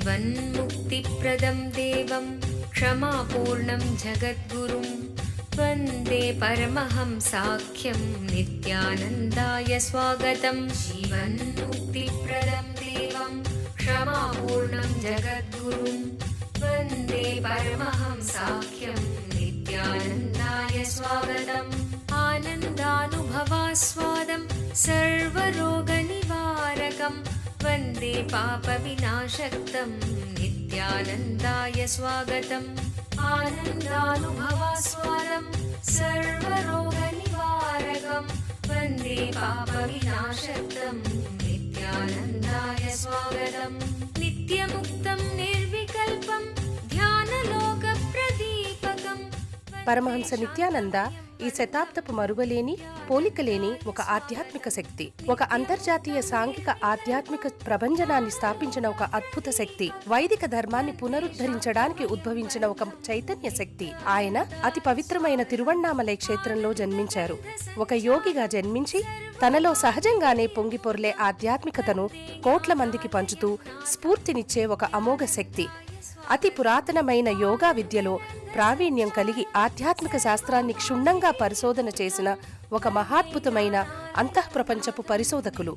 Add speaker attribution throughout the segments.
Speaker 1: जीवन्मुक्तिप्रदं देवं क्षमापूर्णं जगद्गुरुं वन्दे परमहंसाख्यं नित्यानन्दाय स्वागतं। जीवन्मुक्तिप्रदं देवं क्षमापूर्णं जगद्गुरुं वन्दे परमहंसाख्यं नित्यानन्दाय स्वागतम्। आनन्दानुभवास्वादं सर्वरोगनिवारकं वन्दे पापविनाशक्तं नित्यानन्दाय स्वागतम्। आनन्दानुभवास्वादं सर्वरोगनिवारकं वन्दे पापविनाशक्तं नित्यानन्दाय स्वागतम्। नित्यमुक्तं निर्विकल्पं ध्यानलोकप्रदीपकं।
Speaker 2: పరమహంస నిత్యానంద ఈ శతాబ్దపు మరువలేని పోలికలేని ఒక ఆధ్యాత్మిక శక్తి, ఒక అంతర్జాతీయ సాంఘిక ఆధ్యాత్మిక ప్రభంజనాన్ని స్థాపించిన ఒక అద్భుత శక్తి, వైదిక ధర్మాన్ని పునరుద్ధరించడానికి ఉద్భవించిన ఒక చైతన్య శక్తి. ఆయన అతి పవిత్రమైన తిరువణ్ణామలై క్షేత్రంలో జన్మించారు. ఒక యోగిగా జన్మించి తనలో సహజంగానే పొంగిపొర్లే ఆధ్యాత్మికతను కోట్ల మందికి పంచుతూ స్ఫూర్తినిచ్చే ఒక అమోఘ శక్తి. అతి పురాతనమైన యోగా విద్యలో ప్రావీణ్యం కలిగి ఆధ్యాత్మిక శాస్త్రాన్ని క్షుణ్ణంగా పరిశోధన చేసిన ఒక మహాద్భుతమైన అంతఃప్రపంచపు పరిశోధకులు,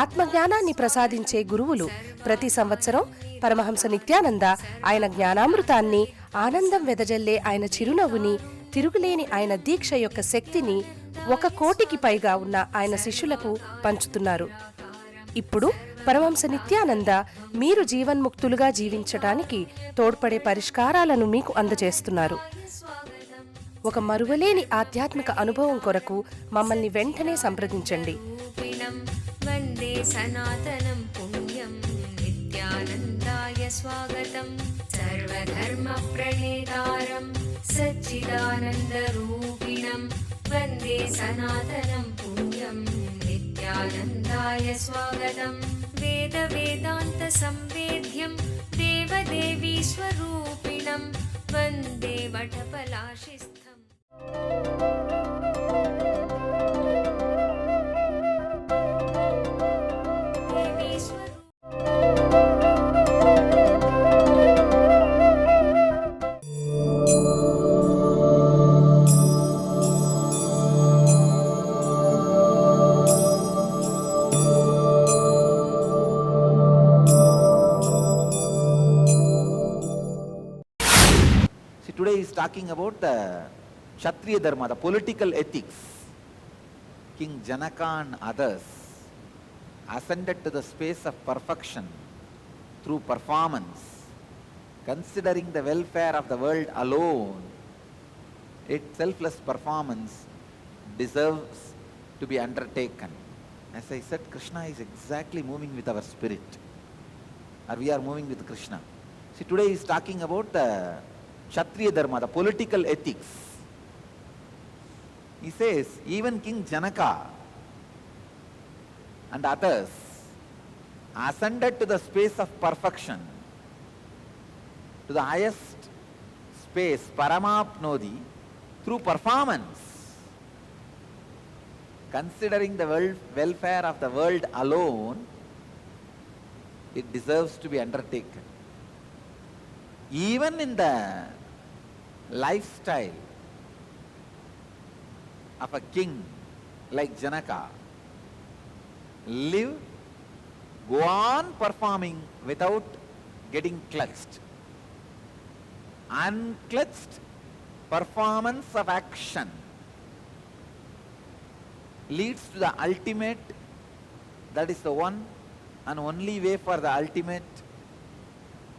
Speaker 2: ఆత్మజ్ఞానాన్ని ప్రసాదించే గురువులు. ప్రతి సంవత్సరం పరమహంస నిత్యానంద ఆయన జ్ఞానామృతాన్ని, ఆనందం వెదజల్లే ఆయన చిరునవ్వుని, తిరుగులేని ఆయన దీక్ష యొక్క శక్తిని 1 కోటికి పైగా ఉన్న ఆయన శిష్యులకు పంచుతున్నారు. ఇప్పుడు పరమహంస నిత్యానంద మీరు జీవన్ముక్తులుగా జీవించడానికి తోడ్పడే పరిష్కారాలను మీకు అందజేస్తున్నారు. ఒక మరువలేని ఆధ్యాత్మిక అనుభవం కొరకు మమ్మల్ని వెంటనే సంప్రదించండి.
Speaker 1: వందే సనాతనం పుణ్యం నిత్యానందాయ స్వాగతం. సర్వధర్మ ప్రణేతారం సచ్చిదానంద రూపిణం వందే సనాతనం పుణ్యం నిత్యానందాయ స్వాగతం. వేద వేదాంత సంవేద్యం దేవదేవీ స్వరూపిణం వందే వటపలాశిస్థం.
Speaker 3: Today is talking about the Kshatriya Dharma, the political ethics. King Janaka and others ascended to the space of perfection through performance, considering the welfare of the world alone. Its selfless performance deserves to be undertaken. As I said, Krishna is exactly moving with our spirit, or we are moving with Krishna. See, today he is talking about the Kshatriya Dharma, the political ethics. He says, even King Janaka and others ascended to the space of perfection, to the highest space, Paramapnodi, through performance. Considering the welfare of the world alone, it deserves to be undertaken. Even in the lifestyle of a king like Janaka, live, go on performing without getting clutched. Unclutched performance of action leads to the ultimate. That is the one and only way for the ultimate.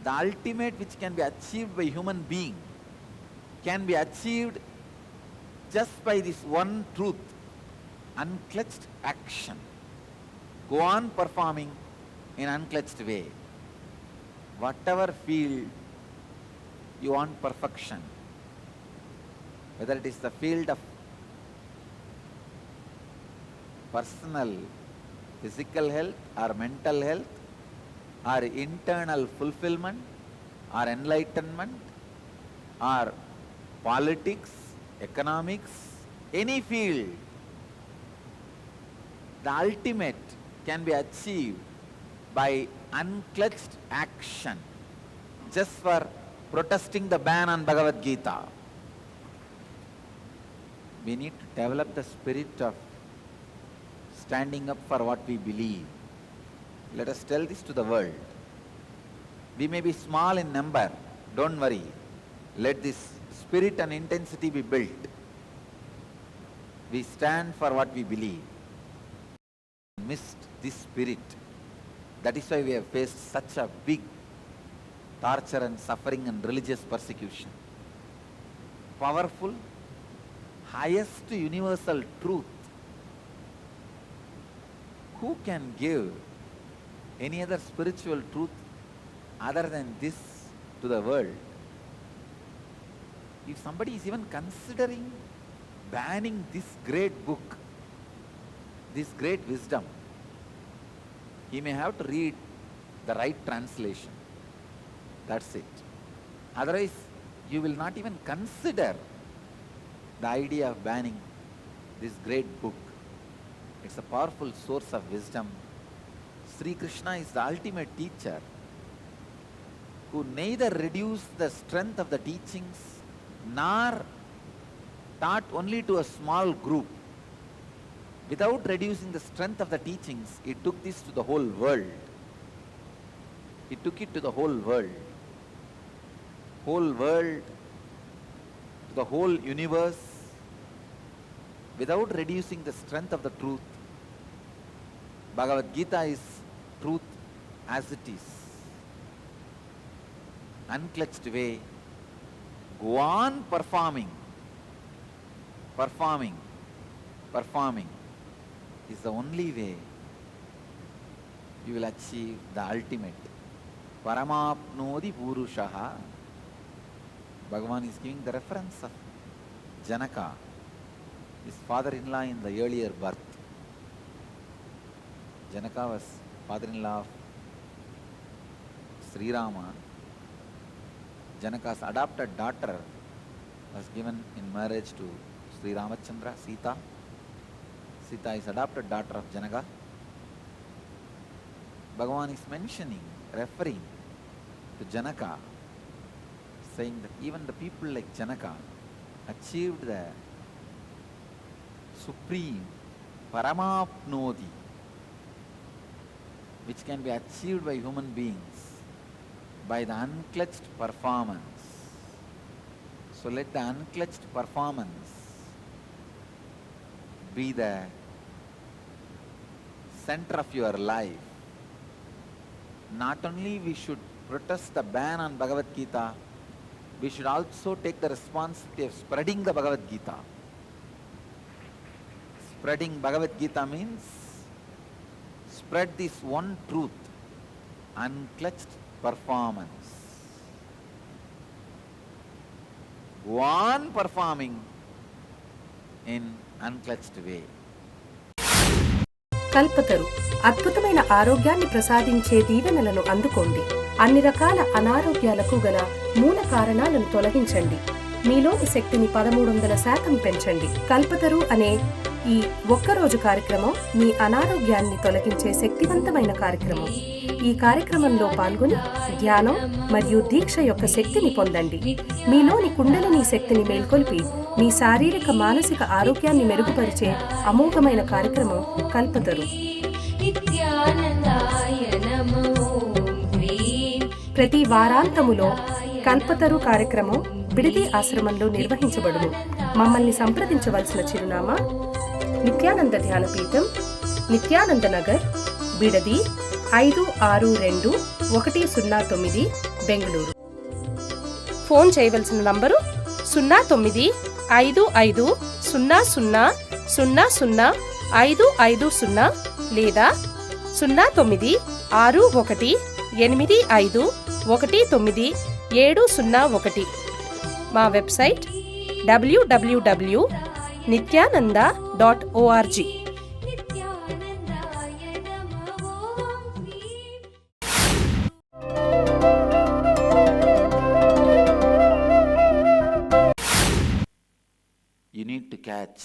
Speaker 3: The ultimate which can be achieved by human being can be achieved just by this one truth, unclutched action. Go on performing in unclutched way. Whatever field you want perfection, whether it is the field of personal physical health or mental health, or internal fulfillment, or enlightenment, or politics, economics, any field, the ultimate can be achieved by unclutched action. just for protesting the ban on Bhagavad Gita. We need to develop the spirit of standing up for what we believe. Let us tell this to the world. We may be small in number, don't worry. Let this spirit and intensity be built. We stand for what we believe. Missed this spirit. That is why we have faced such a big torture and suffering and religious persecution. Powerful, highest universal truth. Who can give any other spiritual truth other than this to the world? If somebody is even considering banning this great book, this great wisdom, he may have to read the right translation. That's it. Otherwise, you will not even consider the idea of banning this great book. It's a powerful source of wisdom. Sri Krishna is the ultimate teacher who neither reduced the strength of the teachings nor taught only to a small group. Without reducing the strength of the teachings, he took this to the whole world. He took it to the whole world. Whole world, to the whole universe, without reducing the strength of the truth. Bhagavad Gita is truth as it is. Unclutched way. Go on performing. Performing is the only way you will achieve the ultimate. Paramapnodi Purushaha. Bhagavan is giving the reference of Janaka, his father-in-law in the earlier birth. Janaka was father-in-law of Sri Rama. Janaka's adopted daughter was given in marriage to Sri Ramachandra, Sita. Sita is adopted daughter of Janaka. Bhagavan is mentioning, referring to Janaka, saying that even the people like Janaka achieved the supreme paramapnodi, which can be achieved by human beings by the unclutched performance. So let the unclutched performance be the center of your life. Not only we should protest the ban on Bhagavad Gita, we should also take the responsibility of spreading the Bhagavad Gita. Spreading Bhagavad Gita means spread this one truth, unclutched performance. Go on performing in unclutched way.
Speaker 2: Kalpataru అద్భుతమైన ఆరోగ్యాన్ని ప్రసాదించే దీవెనలను అందుకోండి. అన్ని రకాల అనారోగ్యాలకు గల మూల కారణాలను తొలగించండి. మీలోని శక్తిని 1300% పెంచండి. కల్పతరు అనే ఈ ఒక్కరోజు కార్యక్రమం మీ అనారోగ్యాన్ని తొలగించే శక్తివంతమైన కార్యక్రమం. ఈ కార్యక్రమంలో పాల్గొని ధ్యానం మరియు దీక్ష యొక్క శక్తిని పొందండి. మీలోని కుండలిని శక్తిని మేల్కొల్పి మీ శారీరక మానసిక ఆరోగ్యాన్ని మెరుగుపరిచే అమోఘమైన కార్యక్రమం కల్పతరు. ప్రతి వారాంతములో కల్పతరు కార్యక్రమం బిడిది ఆశ్రమంలో నిర్వహించబడును. మమ్మల్ని సంప్రదించవలసిన చిరునామా నిత్యానంద ధ్యానపీఠం, నిత్యానంద నగర్, బిడది 562109, బెంగళూరు. ఫోన్ చేయవలసిన నంబరు 095500000550 లేదా 096185190701. మా website www.nityananda.org.
Speaker 3: You need to catch.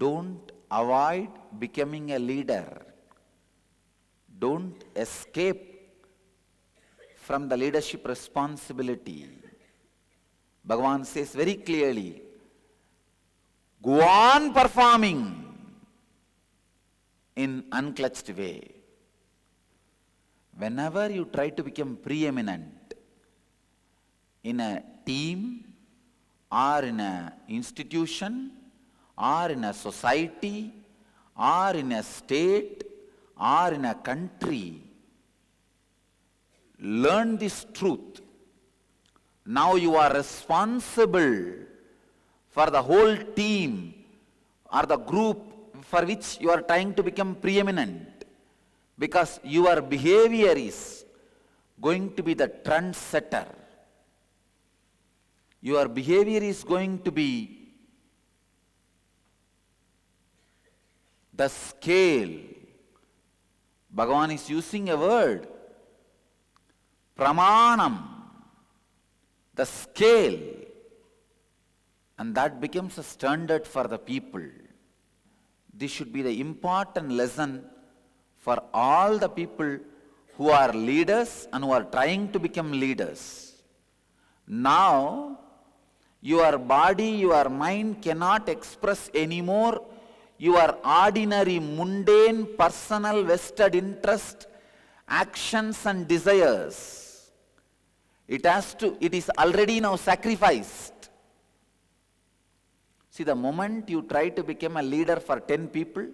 Speaker 3: Don't avoid becoming a leader. Don't escape from the leadership responsibility. Bhagavan says very clearly, go on performing in unclutched way. Whenever you try to become preeminent in a team or in an institution or in a society or in a state or in a country, learn this truth. Now you are responsible for the whole team or the group for which you are trying to become preeminent, because your behavior is going to be the trendsetter. Your behavior is going to be the scale. Bhagavan is using a word, pramanam, the scale, and that becomes a standard for the people. This should be the important lesson for all the people who are leaders and who are trying to become leaders. Now, your body, your mind cannot express anymore your ordinary, mundane, personal, vested interest, actions and desires. It is already now sacrificed. See, the moment you try to become a leader for 10 people,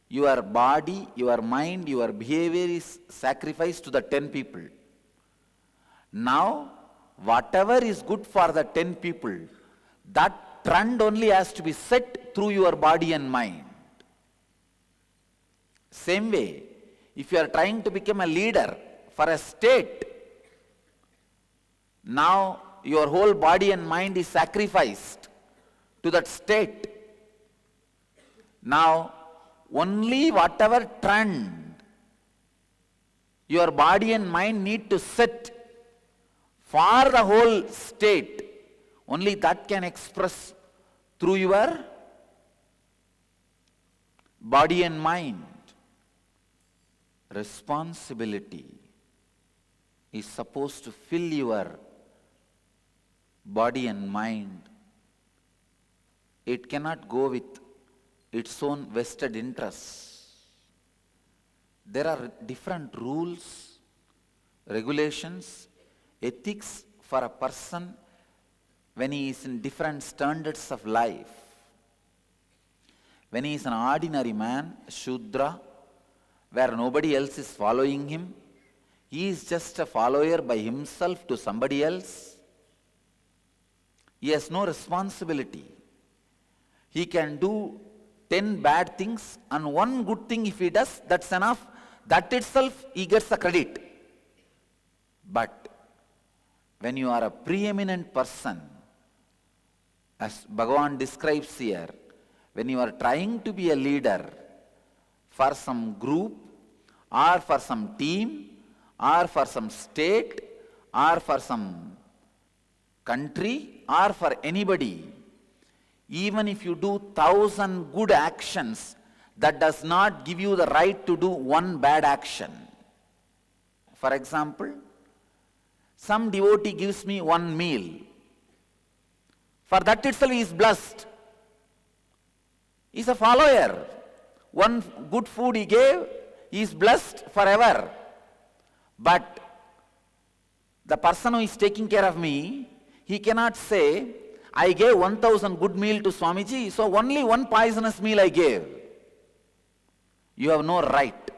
Speaker 3: your body, your mind, your behavior is sacrificed to the 10 people. Now, whatever is good for the 10 people, that trend only has to be set through your body and mind. Same way, if you are trying to become a leader for a state, now your whole body and mind is sacrificed to that state. Now, only whatever trend your body and mind need to set for the whole state, only that can express through your body and mind. Responsibility is supposed to fill your body and mind. It cannot go with its own vested interests. There are different rules, regulations, ethics for a person when he is in different standards of life. When he is an ordinary man, Shudra, where nobody else is following him, he is just a follower by himself to somebody else. He has no responsibility. He can do 10 bad things and one good thing if he does, that's enough. That itself he gets the credit. But when you are a preeminent person, as Bhagavan describes here, when you are trying to be a leader for some group or for some team or for some state or for some country or for anybody, even if you do 1,000 good actions, that does not give you the right to do one bad action. For example, some devotee gives me one meal. For that itself he is blessed. He is a follower. One good food he gave, he is blessed forever. But the person who is taking care of me, he cannot say, I gave 1,000 good meal to Swamiji, so only one poisonous meal I gave. You have no right.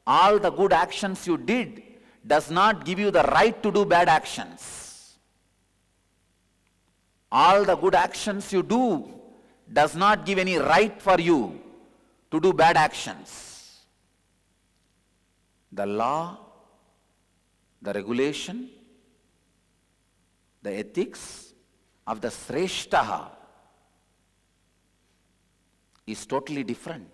Speaker 3: All the good actions you did does not give you the right to do bad actions. All the good actions you do does not give any right for you to do bad actions. The law, the regulation, the ethics of the Sreshtaha is totally different.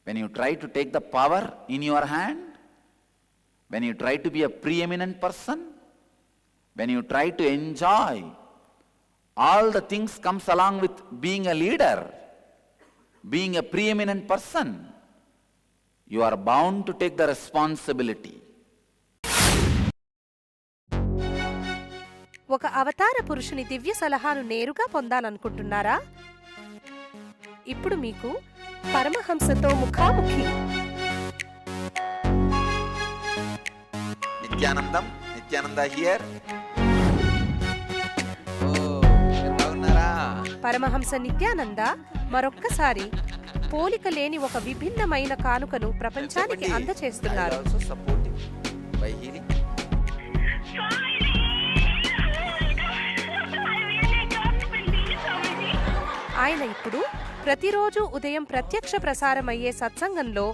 Speaker 3: When you try to take the power in your hand, when you try to be a preeminent person, when you try to enjoy all the things comes along with being a leader, being a preeminent person, you are bound to take the responsibility.
Speaker 2: ఒక అవతార పురుషుని దివ్య సలహాను నేరుగా పొందాలనుకుంటున్నారా? ఇప్పుడు మీకు పరమహంసతో ముఖాముఖి.
Speaker 3: Nityananda here.
Speaker 2: Paramahamsa Nityananda మరొక్కసారి పోలిక లేని ఒక విభిన్నమైన కానుకను ప్రపంచానికి అందచేస్తున్నారు. ఆయన ఇప్పుడు ప్రతిరోజు ఉదయం ప్రత్యక్ష ప్రసారమయ్యే సత్సంగంలో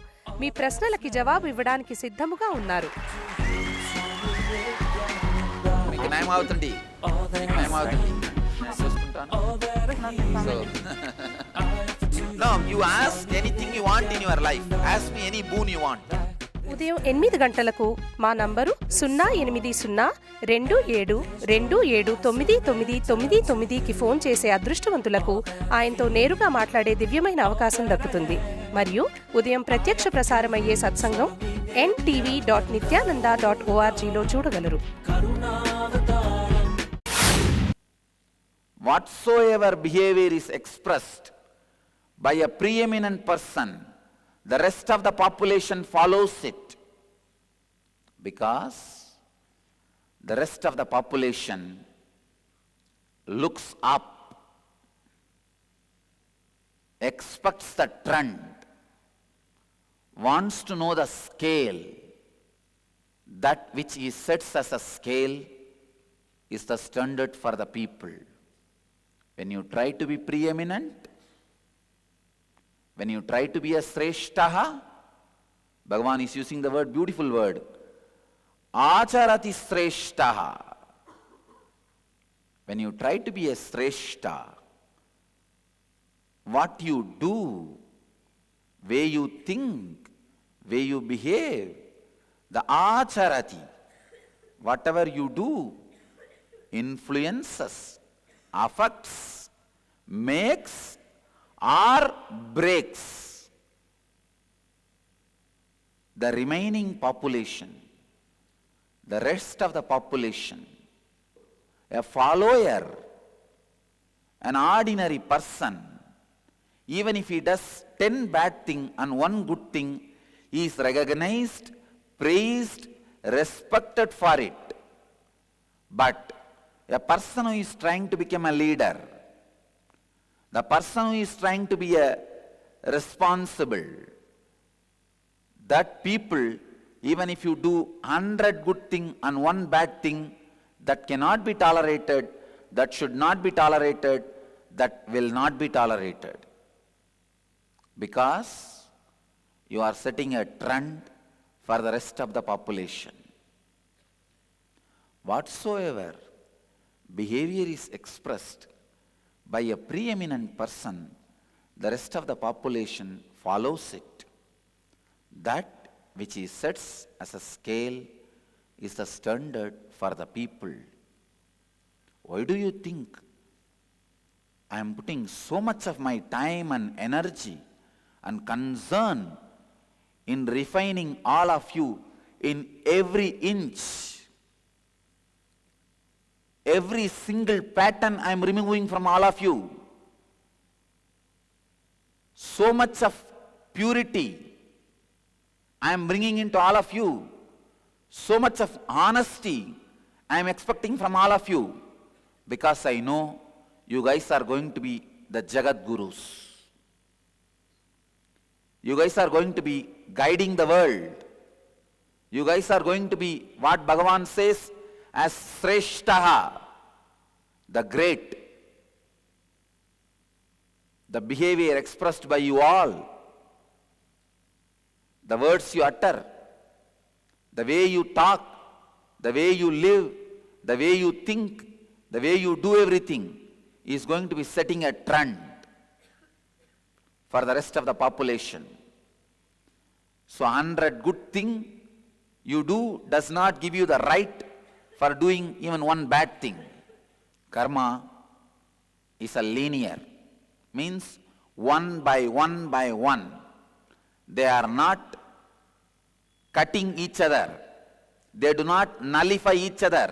Speaker 2: మీ ప్రశ్నలకి జవాబు ఇవ్వడానికి సిద్ధముగా ఉన్నారు.
Speaker 3: No, you ask anything you want in your life. Ask me any boon you want.
Speaker 2: ఉదయం 8 గంటలకు మా నంబరు 08027279999కి ఫోన్ చేసే అదృష్టవంతులకు ఆయనతో నేరుగా మాట్లాడే దివ్యమైన అవకాశం దక్కుతుంది. మరియు ఉదయం ప్రత్యక్ష ప్రసారమయ్యే సత్సంగం ntv.nityananda.orgలో చూడగలరు.
Speaker 3: Whatsoever behavior is expressed by a preeminent person, the rest of the population follows it, because the rest of the population looks up, expects the trend, wants to know the scale. That which he sets as a scale is the standard for the people. When you try to be preeminent, when you try to be a sreshtaha, Bhagavan is using the word, beautiful word, acharati sreshtaha. When you try to be a sreshta, what you do, way you think, way you behave, the acharati, whatever you do, influences, affects, makes or breaks the remaining population, the rest of the population. A follower, an ordinary person, even if he does 10 bad things and 1 good thing, he is recognized, praised, respected for it. But a person who is trying to become a leader, the person who is trying to be a responsible, that people, even if you do 100 good things and 1 bad thing, that cannot be tolerated, that should not be tolerated, that will not be tolerated. Because you are setting a trend for the rest of the population. Whatsoever behavior is expressed by a preeminent person, the rest of the population follows it. That which he sets as a scale is the standard for the people. Why do you think I am putting so much of my time and energy and concern in refining all of you in every inch? Every single pattern I am removing from all of you. So much of purity I am bringing into all of you. So much of honesty I am expecting from all of you. Because I know you guys are going to be the Jagat Gurus. You guys are going to be guiding the world. You guys are going to be what Bhagavan says as Sreshtaha, the great. The behavior expressed by you all, the words you utter, the way you talk, the way you live, the way you think, the way you do everything is going to be setting a trend for the rest of the population. So 100 good thing you do does not give you the right for doing even 1 bad thing. Karma is a linear, means 1 by 1 by 1. They are not cutting each other. They do not nullify each other.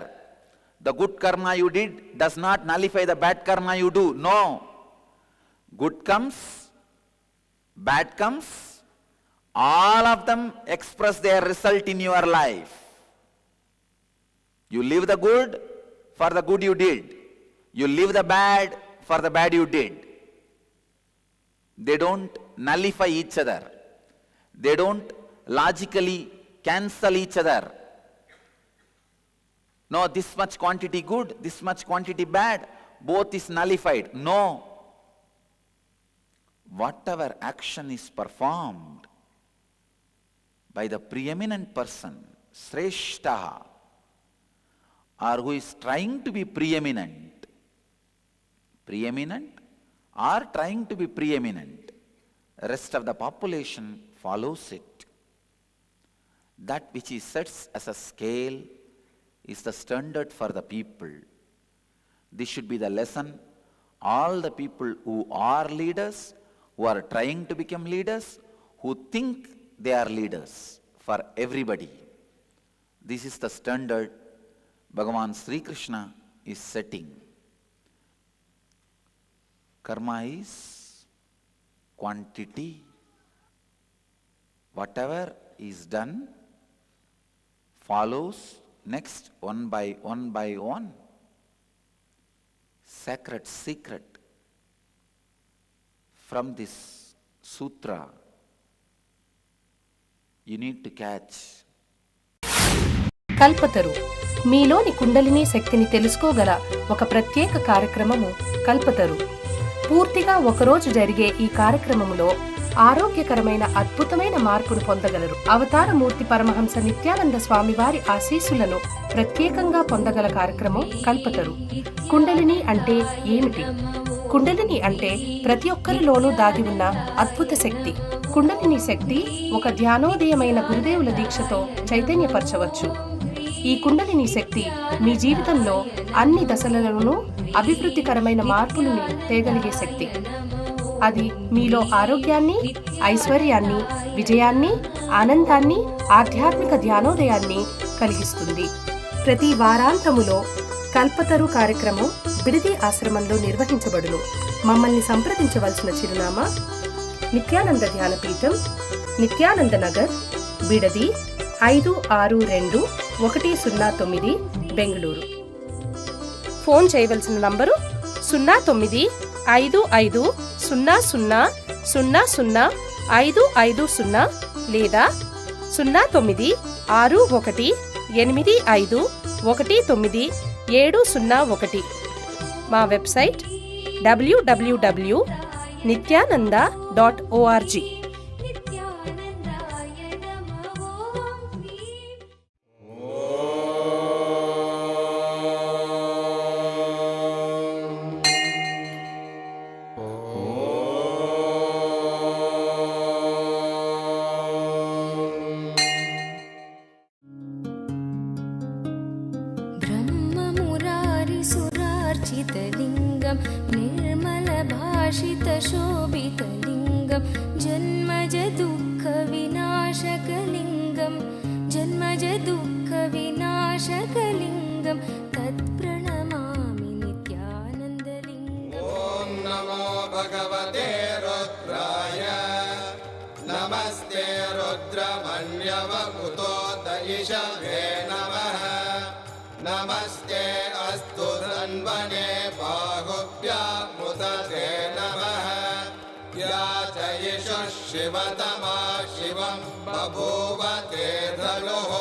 Speaker 3: The good karma you did does not nullify the bad karma you do. No. Good comes, bad comes, all of them express their result in your life. You live the good for the good you did. You live the bad for the bad you did. They don't nullify each other. They don't logically cancel each other. No, this much quantity good, this much quantity bad, both is nullified. No. Whatever action is performed by the preeminent person, Sreshtaha, or who is trying to be preeminent or trying to be preeminent, rest of the population follows it. That which he sets as a scale is the standard for the people. This should be the lesson. All the people who are leaders, who are trying to become leaders, who think they are leaders, for everybody. This is the standard Bhagavan Sri Krishna is setting. Karma is quantity. Whatever is done follows next one by one. Sacred secret from this sutra you need to catch.
Speaker 2: Kalpataru మీలోని కుండలిని శక్తిని తెలుసుకోగల ఒక ప్రత్యేక కార్యక్రమము కల్పతరు. పూర్తిగా ఒకరోజు జరిగే ఈ కార్యక్రమములో ఆరోగ్యకరమైన అద్భుతమైన మార్పును పొందగలరు. అవతారమూర్తి పరమహంస నిత్యానంద స్వామివారి ఆశీస్సులను ప్రత్యేకంగా పొందగల కార్యక్రమం కల్పతరు. కుండలిని అంటే ఏమిటి? కుండలిని అంటే ప్రతి ఒక్కరిలోనూ దాగి ఉన్న అద్భుత శక్తి. కుండలిని శక్తి ఒక ధ్యానోదయమైన గురుదేవుల దీక్షతో చైతన్యపరచవచ్చు. ఈ కుండలిని శక్తి మీ జీవితంలో అన్ని దశలలోనూ అభివృద్ధికరమైన మార్పులను తేగలిగే శక్తి. అది మీలో ఆరోగ్యాన్ని, ఐశ్వర్యాన్ని, విజయాన్ని, ఆనందాన్ని, ఆధ్యాత్మిక ధ్యానోదయాన్ని కలిగిస్తుంది. ప్రతి వారాంతములో కల్పతరు కార్యక్రమం బిడిది ఆశ్రమంలో నిర్వహించబడును. మమ్మల్ని సంప్రదించవలసిన చిరునామా నిత్యానంద ధ్యానపీఠం, నిత్యానంద నగర్, బిడది 562109, బెంగళూరు. ఫోన్ చేయవలసిన నంబరు 095500000550 లేదా 098185190701. మా వెబ్సైట్ www.nityananda.org.
Speaker 1: ब्रह्ममुरारिसुरार्चितलिङ्गं निर्मलभाषितशोभितलिङ्गं जन्मजदुःखविनाशकलिङ्गं तत्प्रणमामि नित्यानन्दलिङ्गम्.
Speaker 4: ॐ नमो भगवते रुद्राय नमस्ते रुद्रमन्यवकुतोदयिषवे नमः नमस्ते अस्तु धन्वने बाहुभ्यामुदते नमः या च यशः शिवतमा शिवं बभूव ते धनुः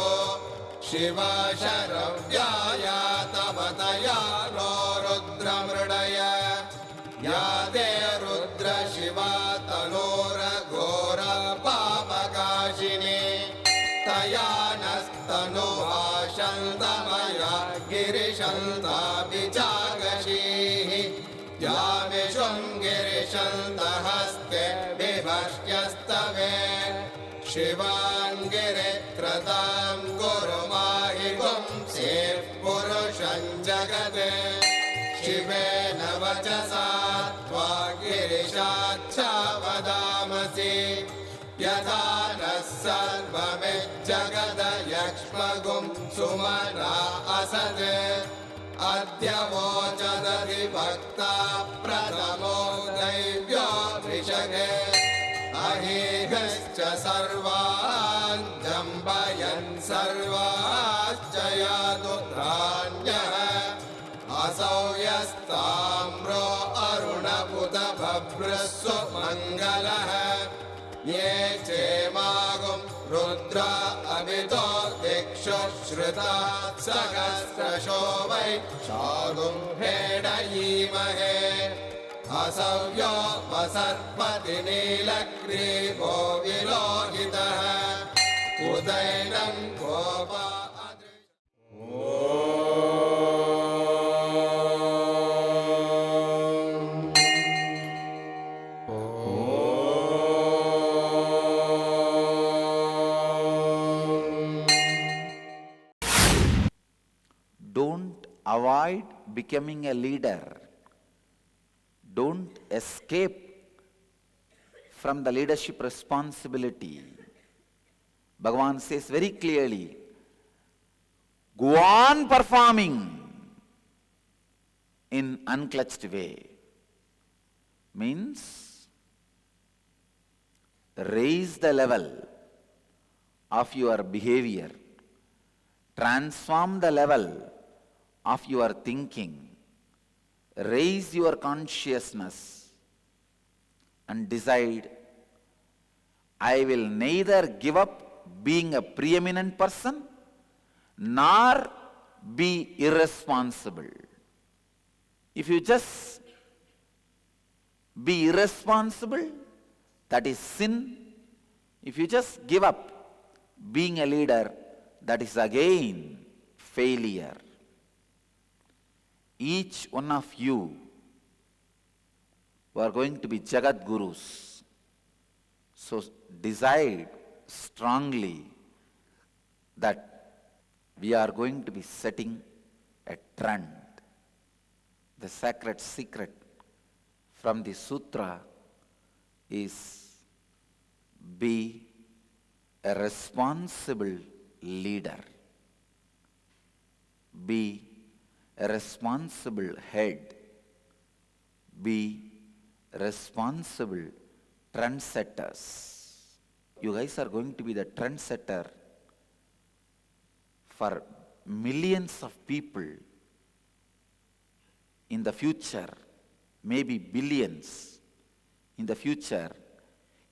Speaker 4: शिवा शरव्याया तमतया नो रुद्रमृडय या ते रुद्र शिवा तनोरघोर पापकाशिनी तया नस्तनुवा शन्तमया गिरिशन्ताभिजागशीः या विशृङ्गिरिशन्तहस्ते विभष्ट्यस्तवे शिवाङ्गिरित्रतां गुरुमाहि पुंसेः पुरुषं जगत् शिवेन वचसा त्वा गिरिशाच्छा वदामसि यथा नः सर्वमिज्जगदयक्ष्मगुं सुमना असत् अद्य वोचदधिभक्ता प्रथमो दैव्यो वृषगे अहेहश्च सर्वान् जम्बयन् सर्वाश्च यादुत्राण्यः असौ यस्ताम्रो अरुणपुतभभ्रस्व मङ्गलः ये चेमागुं रुद्र अमितो दिक्षु श्रुता सहस्रशो वै शागुं हेडयीमहे असव्यो वसर्पति नीलग्रीवो विलोहितः उदैनं Gopa
Speaker 3: Don't avoid becoming a leader. Don't escape from the leadership responsibility. Bhagavan says very clearly, go on performing in unclutched way. Means raise the level of your behavior, transform the level of your thinking, raise your consciousness and decide, I will neither give up being a preeminent person nor be irresponsible. If you just be irresponsible, that is sin. If you just give up being a leader, that is again failure. Each one of you who are going to be Jagat Gurus, so decide strongly that we are going to be setting a trend. The sacred secret from the sutra is be a responsible leader. Be a responsible head. Be responsible trendsetters. You guys are going to be the trendsetter for millions of people in the future, maybe billions in the future,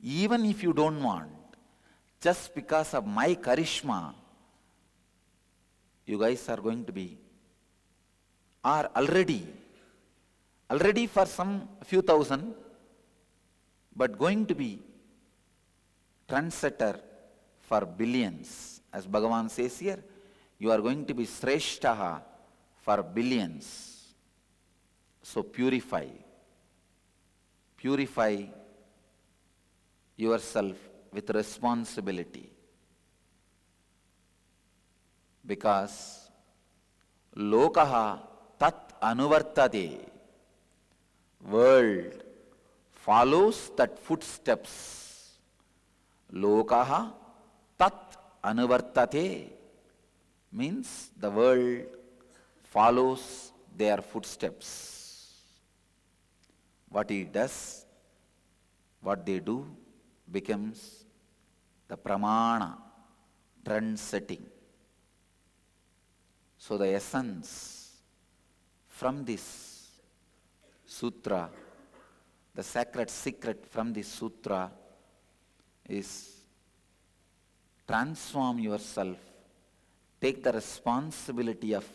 Speaker 3: even if you don't want, just because of my charisma, you guys are going to be, are already for some few thousand, but going to be trendsetter for billions. As Bhagavan says here, you are going to be Sreshtaha for billions. So purify yourself with responsibility. Because lokaha tat anuvartade, world follows that footsteps. Lokaha tat anuvartate means the world follows their footsteps. What he does, what they do, becomes the pramana, trend setting. So the essence from this sutra, the sacred secret from this sutra is transform yourself, take the responsibility of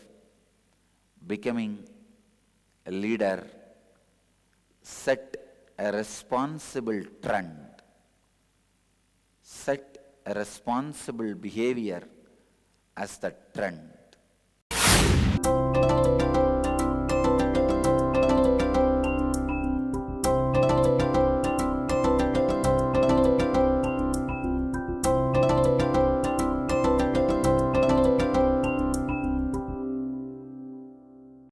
Speaker 3: becoming a leader, set a responsible trend, set a responsible behavior as the trend.